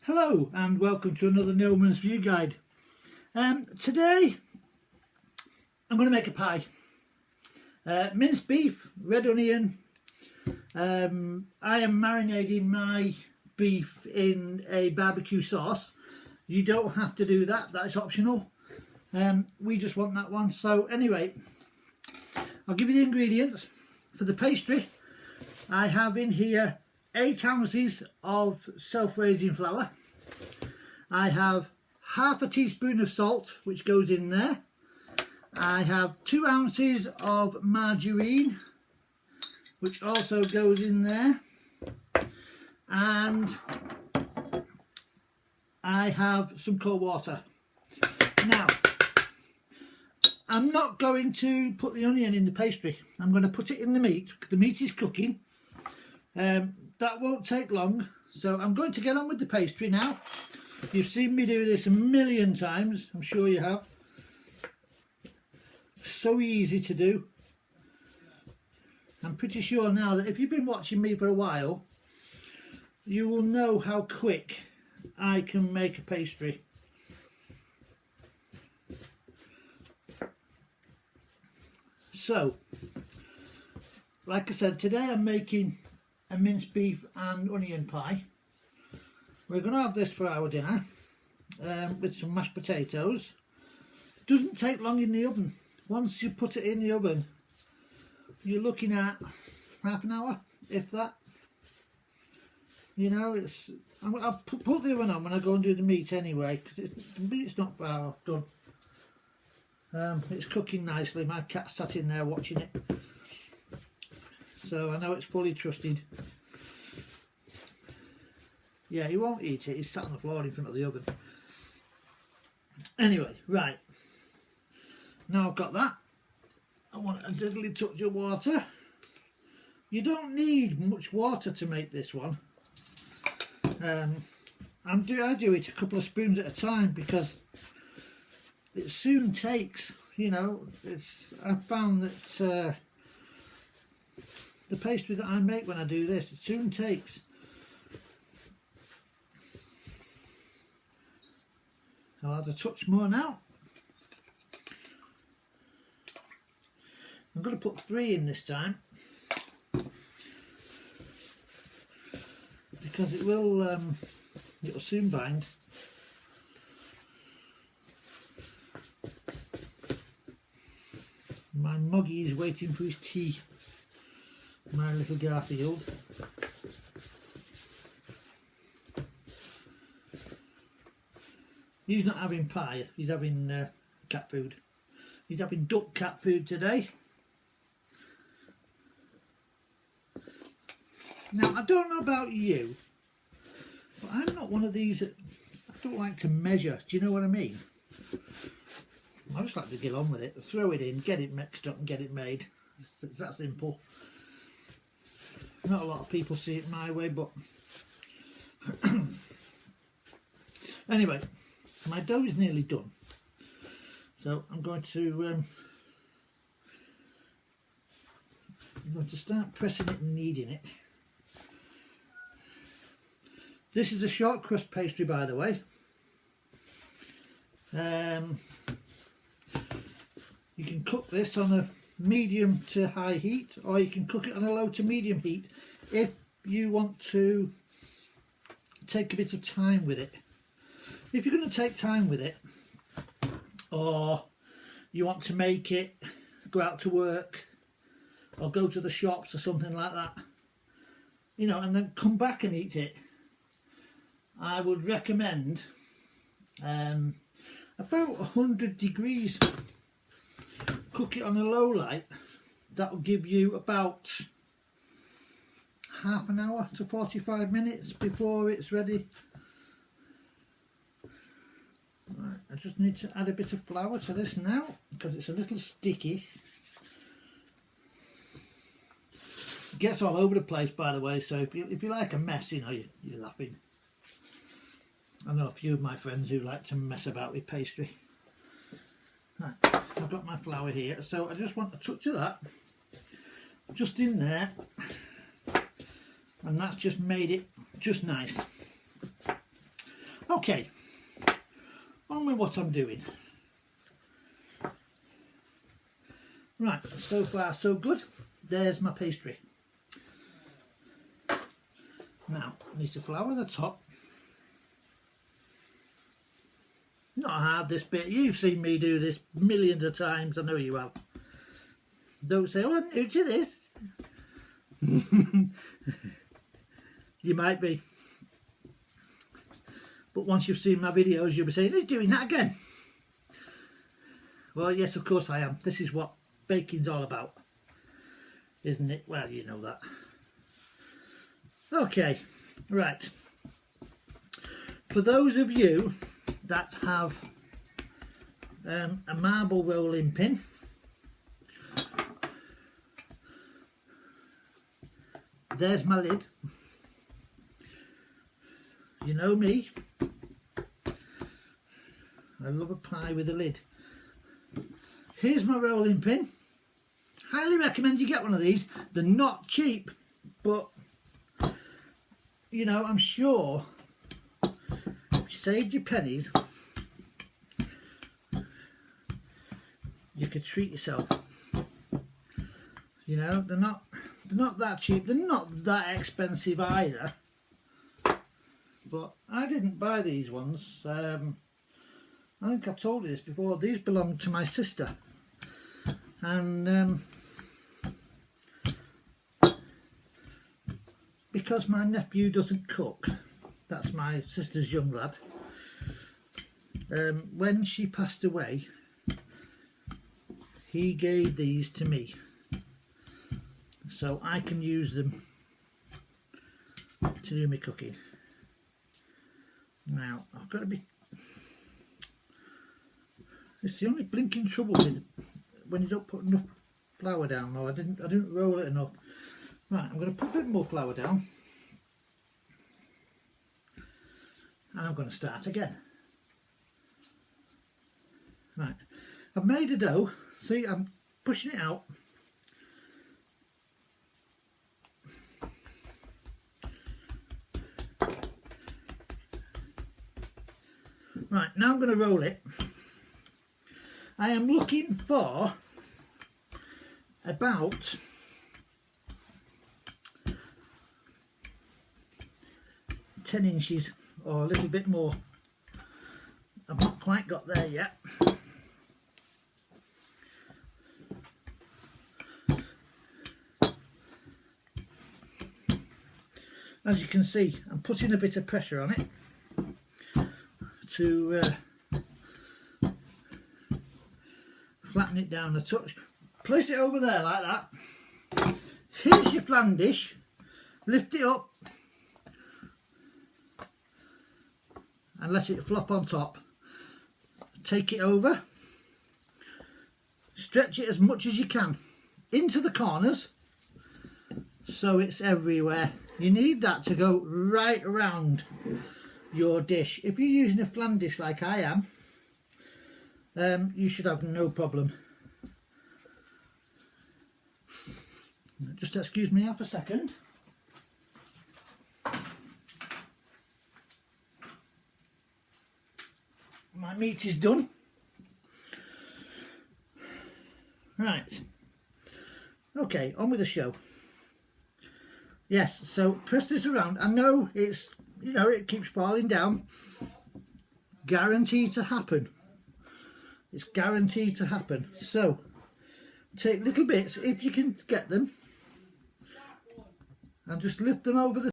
Hello and welcome to another Nobleman's View Guide. Today I'm going to make a pie. Minced beef, red onion. I am marinating my beef in a barbecue sauce. You don't have to do that, that's optional. We just want that one. So anyway, I'll give you the ingredients. For the pastry, I have in here 8 ounces of self-raising flour. I have half a teaspoon of salt, which goes in there. I have 2 ounces of margarine, which also goes in there. And I have some cold water. Now, I'm not going to put the onion in the pastry. I'm going to put it in the meat. The meat is cooking. That won't take long, so I'm going to get on with the pastry now. You've seen me do this a million times, I'm sure you have. So easy to do. I'm pretty sure now that if you've been watching me for a while, you will know how quick I can make a pastry. So, like I said, today I'm making a minced beef and onion pie. We're going to have this for our dinner with some mashed potatoes. Doesn't take long in the oven. Once you put it in the oven, you're looking at half an hour, if that. You know, I'll put the oven on when I go and do the meat anyway, because the meat's not far off done. It's cooking nicely. My cat sat in there watching it, so I know it's fully trusted. Yeah, he won't eat it. He's sat on the floor in front of the oven. Anyway, right. Now I've got that, I want a diddly touch of water. You don't need much water to make this one. I do it a couple of spoons at a time because it soon takes, you know, I found that the pastry that I make when I do this, it soon takes. I'll add a touch more now. I'm going to put 3 in this time because it'll soon bind. My Moggy is waiting for his tea. My little Garfield. He's not having pie, he's having cat food. He's having duck cat food today. Now, I don't know about you, but I'm not one of these that I don't like to measure. Do you know what I mean? I just like to get on with it, throw it in, get it mixed up and get it made. It's that simple. Not a lot of people see it my way, but anyway, my dough is nearly done. So I'm going to start pressing it and kneading it. This is a short crust pastry, by the way. You can cook this on a medium to high heat, or you can cook it on a low to medium heat if you want to take a bit of time with it. If you're going to take time with it, or you want to make it, go out to work or go to the shops or something like that, you know, and then come back and eat it, I would recommend about 100 degrees. Cook it on a low light. That will give you about half an hour to 45 minutes before it's ready. Right, I just need to add a bit of flour to this now because it's a little sticky. It gets all over the place, by the way, so if you like a mess, you know, you're laughing. I know a few of my friends who like to mess about with pastry. Right, I've got my flour here, so I just want a touch of that just in there, and that's just made it just nice. Okay, on with what I'm doing. Right, so far so good. There's my pastry. Now, I need to flour the top. Not hard, this bit. You've seen me do this millions of times. I know you have. Don't say, oh, I'm new to this. You might be. But once you've seen my videos, you'll be saying, he's doing that again. Well, yes, of course I am. This is what baking's all about, isn't it? Well, you know that. Okay, right. For those of you that have a marble rolling pin, there's my lid. You know me, I love a pie with a lid. Here's my rolling pin. Highly recommend you get one of these. They're not cheap, but you know, I'm sure if you saved your pennies, you could treat yourself. You know, they're not that cheap. They're not that expensive either. But I didn't buy these ones. I think I've told you this before. These belong to my sister, and because my nephew doesn't cook, that's my sister's young lad, when she passed away, he gave these to me so I can use them to do my cooking. Now I've got to be, it's the only blinking trouble with when you don't put enough flour down. No, I didn't roll it enough. Right, I'm going to put a bit more flour down, and I'm going to start again. Right, I've made a dough. See, I'm pushing it out. Right, now I'm going to roll it. I am looking for about 10 inches or a little bit more. I've not quite got there yet. As you can see, I'm putting a bit of pressure on it to flatten it down a touch. Place it over there like that. Here's your flan dish. Lift it up and let it flop on top. Take it over. Stretch it as much as you can into the corners so it's everywhere. You need that to go right around your dish. If you're using a flan dish like I am, you should have no problem. Just excuse me half a second. My meat is done. Right. Okay, on with the show. Yes, so press this around. I know it's, you know, it keeps falling down. Guaranteed to happen. It's guaranteed to happen. So take little bits if you can get them and just lift them over the